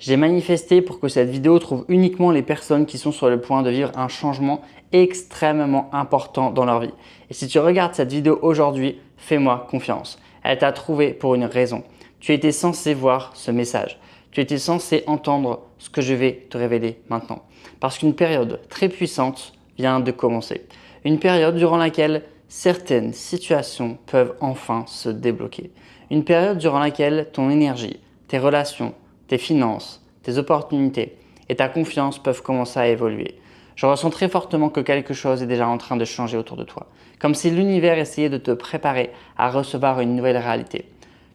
J'ai manifesté pour que cette vidéo trouve uniquement les personnes qui sont sur le point de vivre un changement extrêmement important dans leur vie. Et si tu regardes cette vidéo aujourd'hui, fais-moi confiance. Elle t'a trouvé pour une raison. Tu étais censé voir ce message. Tu étais censé entendre ce que je vais te révéler maintenant. Parce qu'une période très puissante vient de commencer. Une période durant laquelle certaines situations peuvent enfin se débloquer. Une période durant laquelle ton énergie, tes relations, tes finances, tes opportunités et ta confiance peuvent commencer à évoluer. Je ressens très fortement que quelque chose est déjà en train de changer autour de toi. Comme si l'univers essayait de te préparer à recevoir une nouvelle réalité.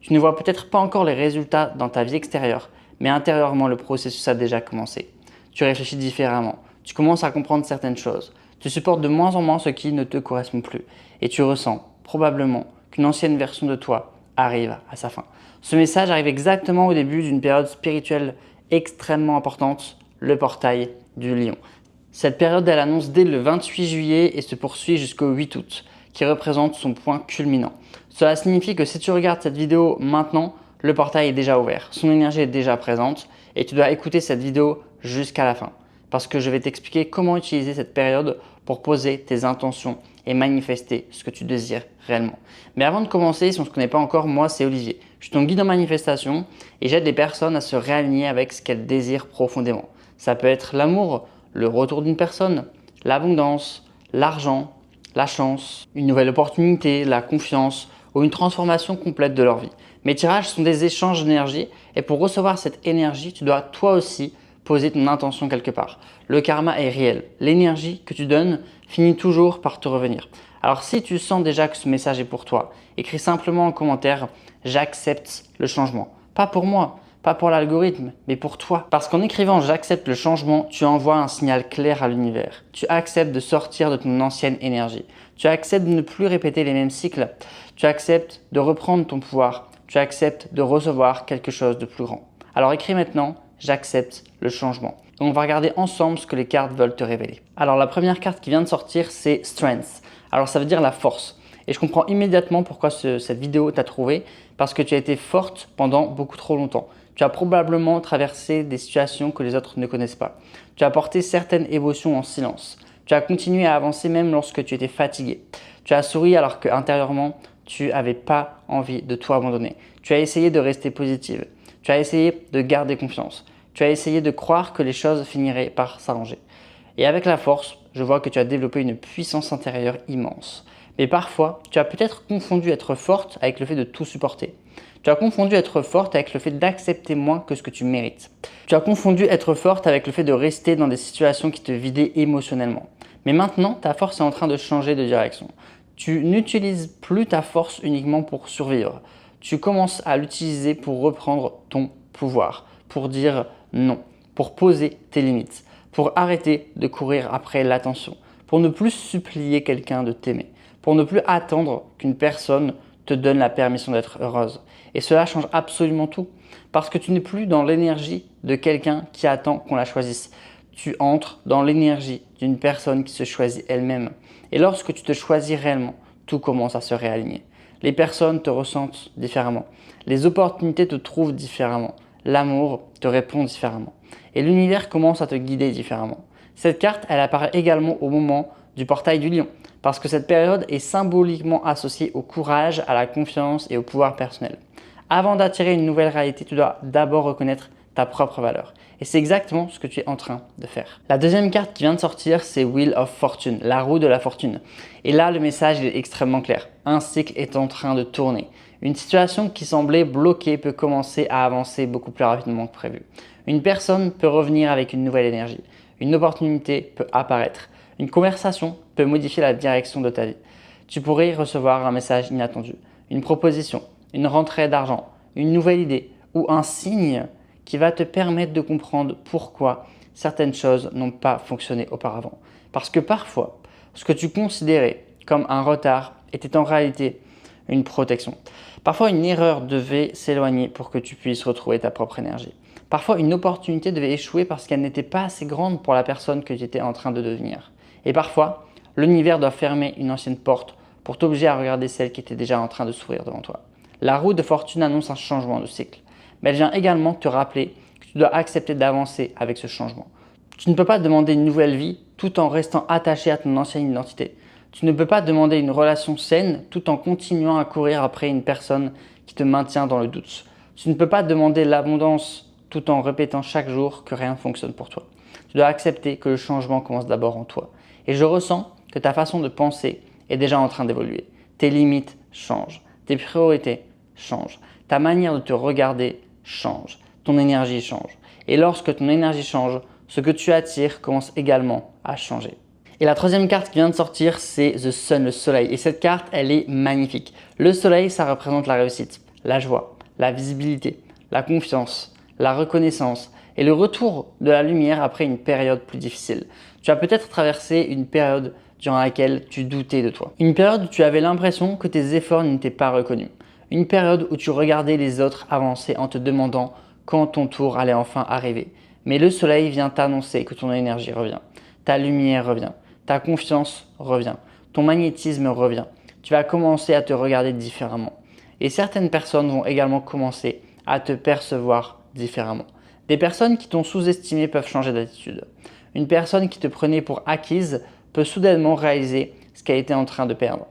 Tu ne vois peut-être pas encore les résultats dans ta vie extérieure, mais intérieurement, le processus a déjà commencé. Tu réfléchis différemment, tu commences à comprendre certaines choses, tu supportes de moins en moins ce qui ne te correspond plus et tu ressens probablement qu'une ancienne version de toi arrive à sa fin. Ce message arrive exactement au début d'une période spirituelle extrêmement importante, le portail du lion. Cette période, elle annonce dès le 28 juillet et se poursuit jusqu'au 8 août, qui représente son point culminant. Cela signifie que si tu regardes cette vidéo maintenant, le portail est déjà ouvert, son énergie est déjà présente et tu dois écouter cette vidéo jusqu'à la fin. Parce que je vais t'expliquer comment utiliser cette période pour poser tes intentions et manifester ce que tu désires réellement. Mais avant de commencer, si on ne se connaît pas encore, moi c'est Olivier. Je suis ton guide en manifestation et j'aide les personnes à se réaligner avec ce qu'elles désirent profondément. Ça peut être l'amour, le retour d'une personne, l'abondance, l'argent, la chance, une nouvelle opportunité, la confiance ou une transformation complète de leur vie. Mes tirages sont des échanges d'énergie et pour recevoir cette énergie, tu dois toi aussi poser ton intention quelque part. Le karma est réel. L'énergie que tu donnes finit toujours par te revenir. Alors si tu sens déjà que ce message est pour toi, écris simplement en commentaire « J'accepte le changement ». Pas pour moi, pas pour l'algorithme, mais pour toi. Parce qu'en écrivant « J'accepte le changement », tu envoies un signal clair à l'univers. Tu acceptes de sortir de ton ancienne énergie. Tu acceptes de ne plus répéter les mêmes cycles. Tu acceptes de reprendre ton pouvoir. Tu acceptes de recevoir quelque chose de plus grand. Alors écris maintenant « J'accepte le changement ». On va regarder ensemble ce que les cartes veulent te révéler. Alors la première carte qui vient de sortir, c'est Strength. Alors ça veut dire la force. Et je comprends immédiatement pourquoi cette vidéo t'a trouvé, parce que tu as été forte pendant beaucoup trop longtemps. Tu as probablement traversé des situations que les autres ne connaissent pas. Tu as porté certaines émotions en silence. Tu as continué à avancer même lorsque tu étais fatigué. Tu as souri alors qu'intérieurement, tu n'avais pas envie de tout abandonner. Tu as essayé de rester positive. Tu as essayé de garder confiance. Tu as essayé de croire que les choses finiraient par s'arranger. Et avec la force, je vois que tu as développé une puissance intérieure immense. Mais parfois, tu as peut-être confondu être forte avec le fait de tout supporter. Tu as confondu être forte avec le fait d'accepter moins que ce que tu mérites. Tu as confondu être forte avec le fait de rester dans des situations qui te vidaient émotionnellement. Mais maintenant, ta force est en train de changer de direction. Tu n'utilises plus ta force uniquement pour survivre. Tu commences à l'utiliser pour reprendre ton pouvoir, pour dire non, pour poser tes limites, pour arrêter de courir après l'attention, pour ne plus supplier quelqu'un de t'aimer, pour ne plus attendre qu'une personne te donne la permission d'être heureuse. Et cela change absolument tout, parce que tu n'es plus dans l'énergie de quelqu'un qui attend qu'on la choisisse. Tu entres dans l'énergie d'une personne qui se choisit elle-même. Et lorsque tu te choisis réellement, tout commence à se réaligner. Les personnes te ressentent différemment. Les opportunités te trouvent différemment. L'amour te répond différemment. Et l'univers commence à te guider différemment. Cette carte, elle apparaît également au moment du portail du lion, parce que cette période est symboliquement associée au courage, à la confiance et au pouvoir personnel. Avant d'attirer une nouvelle réalité, tu dois d'abord reconnaître ta propre valeur. Et c'est exactement ce que tu es en train de faire. La deuxième carte qui vient de sortir, c'est Wheel of Fortune, la roue de la fortune. Et là, le message est extrêmement clair. Un cycle est en train de tourner. Une situation qui semblait bloquée peut commencer à avancer beaucoup plus rapidement que prévu. Une personne peut revenir avec une nouvelle énergie. Une opportunité peut apparaître. Une conversation peut modifier la direction de ta vie. Tu pourrais recevoir un message inattendu, une proposition, une rentrée d'argent, une nouvelle idée ou un signe qui va te permettre de comprendre pourquoi certaines choses n'ont pas fonctionné auparavant. Parce que parfois, ce que tu considérais comme un retard était en réalité une protection. Parfois, une erreur devait s'éloigner pour que tu puisses retrouver ta propre énergie. Parfois, une opportunité devait échouer parce qu'elle n'était pas assez grande pour la personne que tu étais en train de devenir. Et parfois, l'univers doit fermer une ancienne porte pour t'obliger à regarder celle qui était déjà en train de s'ouvrir devant toi. La roue de fortune annonce un changement de cycle, mais elle vient également te rappeler que Tu dois accepter d'avancer avec ce changement. Tu ne peux pas demander une nouvelle vie tout en restant attaché à ton ancienne identité. Tu ne peux pas demander une relation saine tout en continuant à courir après une personne qui te maintient dans le doute. Tu ne peux pas demander l'abondance tout en répétant chaque jour que rien ne fonctionne pour toi. Tu dois accepter que le changement commence d'abord en toi. Et je ressens que ta façon de penser est déjà en train d'évoluer. Tes limites changent, tes priorités changent, ta manière de te regarder change, ton énergie change. Et lorsque ton énergie change, ce que tu attires commence également à changer. Et la troisième carte qui vient de sortir, c'est The Sun, le soleil. Et cette carte, elle est magnifique. Le soleil, ça représente la réussite, la joie, la visibilité, la confiance, la reconnaissance et le retour de la lumière après une période plus difficile. Tu as peut-être traversé une période durant laquelle tu doutais de toi. Une période où tu avais l'impression que tes efforts n'étaient pas reconnus. Une période où tu regardais les autres avancer en te demandant quand ton tour allait enfin arriver. Mais le soleil vient t'annoncer que ton énergie revient, ta lumière revient, ta confiance revient, ton magnétisme revient. Tu vas commencer à te regarder différemment. Et certaines personnes vont également commencer à te percevoir différemment. Des personnes qui t'ont sous-estimé peuvent changer d'attitude. Une personne qui te prenait pour acquise peut soudainement réaliser ce qu'elle était en train de perdre.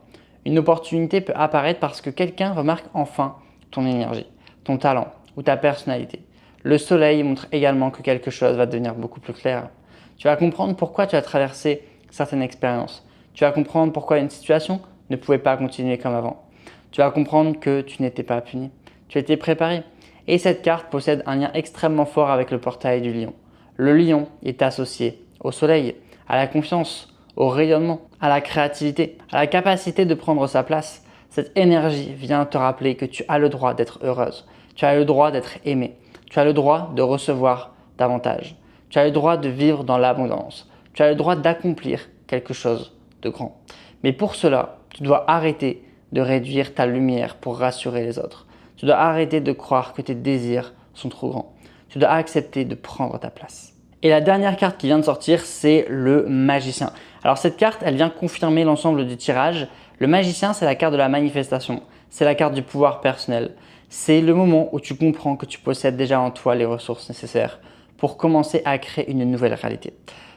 Une opportunité peut apparaître parce que quelqu'un remarque enfin ton énergie, ton talent ou ta personnalité. Le soleil montre également que quelque chose va devenir beaucoup plus clair. Tu vas comprendre pourquoi tu as traversé certaines expériences. Tu vas comprendre pourquoi une situation ne pouvait pas continuer comme avant. Tu vas comprendre que tu n'étais pas puni. Tu étais préparé. Et cette carte possède un lien extrêmement fort avec le portail du lion. Le lion est associé au soleil, à la confiance, au rayonnement, à la créativité, à la capacité de prendre sa place. Cette énergie vient te rappeler que tu as le droit d'être heureuse. Tu as le droit d'être aimé. Tu as le droit de recevoir davantage. Tu as le droit de vivre dans l'abondance. Tu as le droit d'accomplir quelque chose de grand. Mais pour cela, tu dois arrêter de réduire ta lumière pour rassurer les autres. Tu dois arrêter de croire que tes désirs sont trop grands. Tu dois accepter de prendre ta place. Et la dernière carte qui vient de sortir, c'est le magicien. Alors cette carte, elle vient confirmer l'ensemble du tirage. Le magicien, c'est la carte de la manifestation. C'est la carte du pouvoir personnel. C'est le moment où tu comprends que tu possèdes déjà en toi les ressources nécessaires pour commencer à créer une nouvelle réalité.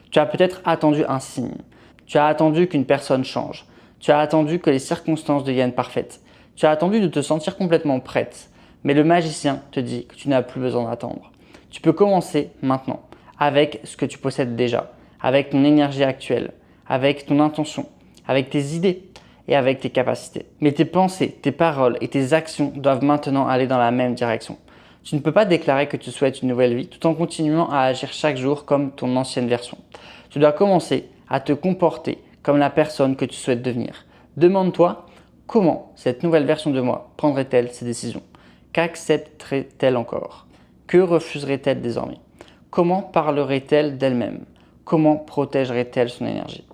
Tu as peut-être attendu un signe. Tu as attendu qu'une personne change. Tu as attendu que les circonstances deviennent parfaites. Tu as attendu de te sentir complètement prête. Mais le magicien te dit que tu n'as plus besoin d'attendre. Tu peux commencer maintenant avec ce que tu possèdes déjà, avec ton énergie actuelle, avec ton intention, avec tes idées et avec tes capacités. Mais tes pensées, tes paroles et tes actions doivent maintenant aller dans la même direction. Tu ne peux pas déclarer que tu souhaites une nouvelle vie tout en continuant à agir chaque jour comme ton ancienne version. Tu dois commencer à te comporter comme la personne que tu souhaites devenir. Demande-toi comment cette nouvelle version de moi prendrait-elle ses décisions? Qu'accepterait-elle encore? Que refuserait-elle désormais? Comment parlerait-elle d'elle-même? Comment protégerait-elle son énergie?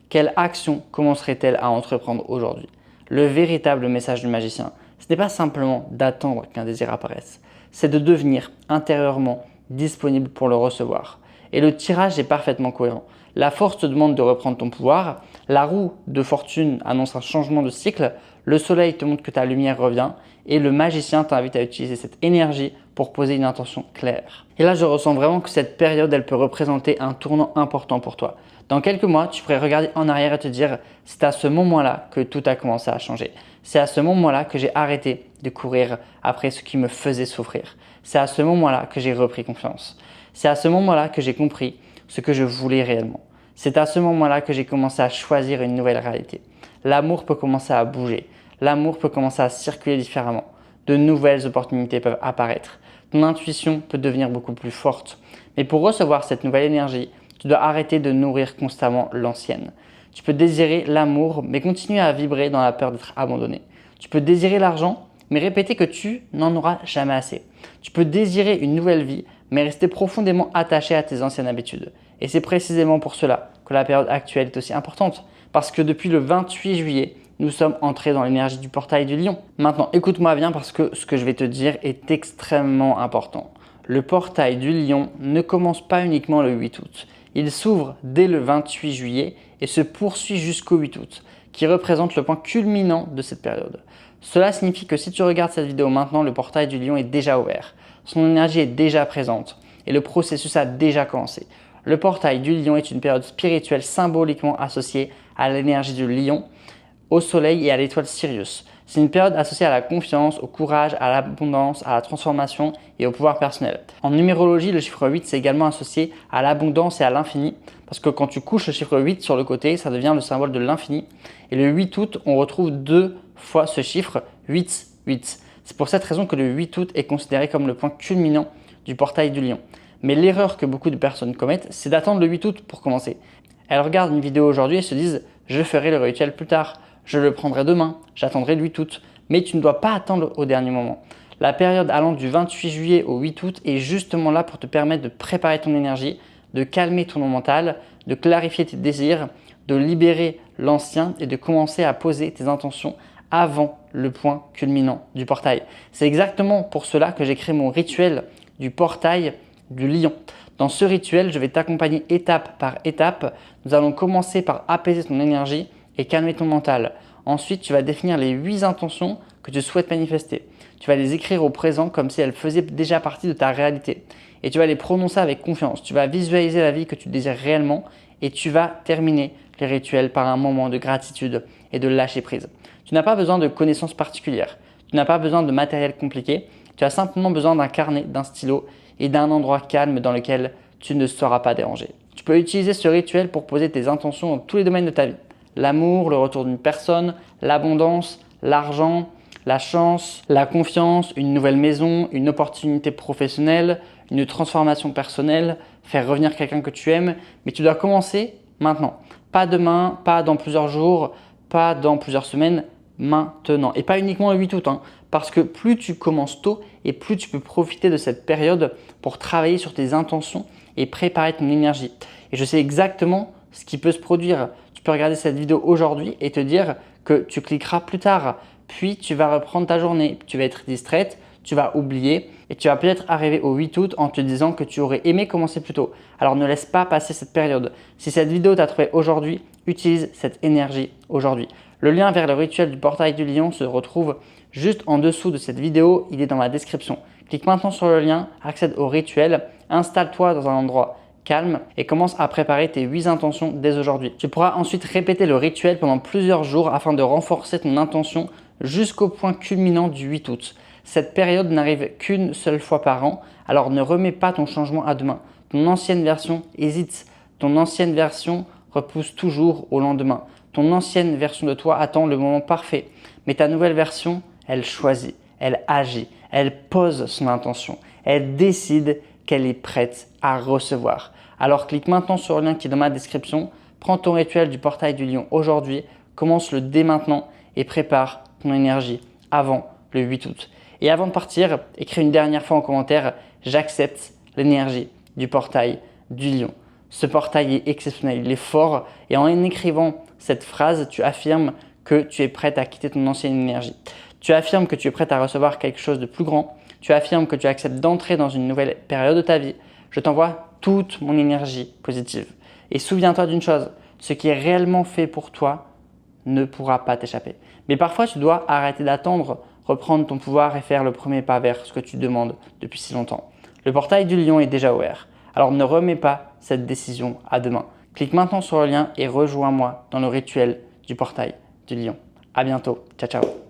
Quelle action commencerait-elle à entreprendre aujourd'hui? Le véritable message du magicien, ce n'est pas simplement d'attendre qu'un désir apparaisse, c'est de devenir intérieurement disponible pour le recevoir. Et le tirage est parfaitement cohérent. La force te demande de reprendre ton pouvoir, la roue de fortune annonce un changement de cycle, le soleil te montre que ta lumière revient et le magicien t'invite à utiliser cette énergie pour poser une intention claire. Et là, je ressens vraiment que cette période, elle peut représenter un tournant important pour toi. Dans quelques mois, tu pourrais regarder en arrière et te dire « c'est à ce moment-là que tout a commencé à changer. C'est à ce moment-là que j'ai arrêté de courir après ce qui me faisait souffrir. C'est à ce moment-là que j'ai repris confiance. C'est à ce moment-là que j'ai compris ce que je voulais réellement. C'est à ce moment-là que j'ai commencé à choisir une nouvelle réalité. L'amour peut commencer à bouger. L'amour peut commencer à circuler différemment. De nouvelles opportunités peuvent apparaître. Ton intuition peut devenir beaucoup plus forte. Mais pour recevoir cette nouvelle énergie, tu dois arrêter de nourrir constamment l'ancienne. Tu peux désirer l'amour, mais continuer à vibrer dans la peur d'être abandonné. Tu peux désirer l'argent, mais répéter que tu n'en auras jamais assez. Tu peux désirer une nouvelle vie, mais rester profondément attaché à tes anciennes habitudes. Et c'est précisément pour cela que la période actuelle est aussi importante. Parce que depuis le 28 juillet, nous sommes entrés dans l'énergie du portail du lion. Maintenant, écoute-moi bien parce que ce que je vais te dire est extrêmement important. Le portail du lion ne commence pas uniquement le 8 août. Il s'ouvre dès le 28 juillet et se poursuit jusqu'au 8 août, qui représente le point culminant de cette période. Cela signifie que si tu regardes cette vidéo maintenant, le portail du lion est déjà ouvert. Son énergie est déjà présente et le processus a déjà commencé. Le portail du lion est une période spirituelle symboliquement associée à l'énergie du lion, au soleil et à l'étoile Sirius. C'est une période associée à la confiance, au courage, à l'abondance, à la transformation et au pouvoir personnel. En numérologie, le chiffre 8 c'est également associé à l'abondance et à l'infini parce que quand tu couches le chiffre 8 sur le côté, ça devient le symbole de l'infini. Et le 8 août, on retrouve 2 fois ce chiffre 8, 8. C'est pour cette raison que le 8 août est considéré comme le point culminant du portail du lion. Mais l'erreur que beaucoup de personnes commettent, c'est d'attendre le 8 août pour commencer. Elles regardent une vidéo aujourd'hui et se disent « je ferai le rituel plus tard ». Je le prendrai demain, j'attendrai le 8 août. Mais tu ne dois pas attendre au dernier moment. La période allant du 28 juillet au 8 août est justement là pour te permettre de préparer ton énergie, de calmer ton mental, de clarifier tes désirs, de libérer l'ancien et de commencer à poser tes intentions avant le point culminant du portail. C'est exactement pour cela que j'ai créé mon rituel du portail du lion. Dans ce rituel, je vais t'accompagner étape par étape. Nous allons commencer par apaiser ton énergie et calmer ton mental. Ensuite, tu vas définir les 8 intentions que tu souhaites manifester. Tu vas les écrire au présent comme si elles faisaient déjà partie de ta réalité. Et tu vas les prononcer avec confiance. Tu vas visualiser la vie que tu désires réellement et tu vas terminer les rituels par un moment de gratitude et de lâcher prise. Tu n'as pas besoin de connaissances particulières. Tu n'as pas besoin de matériel compliqué. Tu as simplement besoin d'un carnet, d'un stylo et d'un endroit calme dans lequel tu ne seras pas dérangé. Tu peux utiliser ce rituel pour poser tes intentions dans tous les domaines de ta vie. L'amour, le retour d'une personne, l'abondance, l'argent, la chance, la confiance, une nouvelle maison, une opportunité professionnelle, une transformation personnelle, faire revenir quelqu'un que tu aimes. Mais tu dois commencer maintenant. Pas demain, pas dans plusieurs jours, pas dans plusieurs semaines, maintenant. Et pas uniquement le 8 août, parce que plus tu commences tôt et plus tu peux profiter de cette période pour travailler sur tes intentions et préparer ton énergie. Et je sais exactement ce qui peut se produire. Tu peux regarder cette vidéo aujourd'hui et te dire que tu cliqueras plus tard. Puis tu vas reprendre ta journée. Tu vas être distraite, tu vas oublier et tu vas peut-être arriver au 8 août en te disant que tu aurais aimé commencer plus tôt. Alors ne laisse pas passer cette période. Si cette vidéo t'a trouvé aujourd'hui, utilise cette énergie aujourd'hui. Le lien vers le rituel du portail du lion se retrouve juste en dessous de cette vidéo. Il est dans la description. Clique maintenant sur le lien, accède au rituel, installe-toi dans un endroit calme et commence à préparer tes 8 intentions dès aujourd'hui. Tu pourras ensuite répéter le rituel pendant plusieurs jours afin de renforcer ton intention jusqu'au point culminant du 8 août. Cette période n'arrive qu'une seule fois par an, alors ne remets pas ton changement à demain. Ton ancienne version hésite, ton ancienne version repousse toujours au lendemain. Ton ancienne version de toi attend le moment parfait, mais ta nouvelle version, elle choisit, elle agit, elle pose son intention, elle décide qu'elle est prête à recevoir. Alors clique maintenant sur le lien qui est dans ma description, prends ton rituel du portail du lion aujourd'hui, commence-le dès maintenant et prépare ton énergie avant le 8 août. Et avant de partir, écris une dernière fois en commentaire « J'accepte l'énergie du portail du lion ». Ce portail est exceptionnel, il est fort et en écrivant cette phrase, tu affirmes que tu es prête à quitter ton ancienne énergie. Tu affirmes que tu es prête à recevoir quelque chose de plus grand. Tu affirmes que tu acceptes d'entrer dans une nouvelle période de ta vie. Je t'envoie toute mon énergie positive. Et souviens-toi d'une chose, ce qui est réellement fait pour toi ne pourra pas t'échapper. Mais parfois, tu dois arrêter d'attendre, reprendre ton pouvoir et faire le premier pas vers ce que tu demandes depuis si longtemps. Le portail du lion est déjà ouvert. Alors ne remets pas cette décision à demain. Clique maintenant sur le lien et rejoins-moi dans le rituel du portail du lion. À bientôt. Ciao, ciao.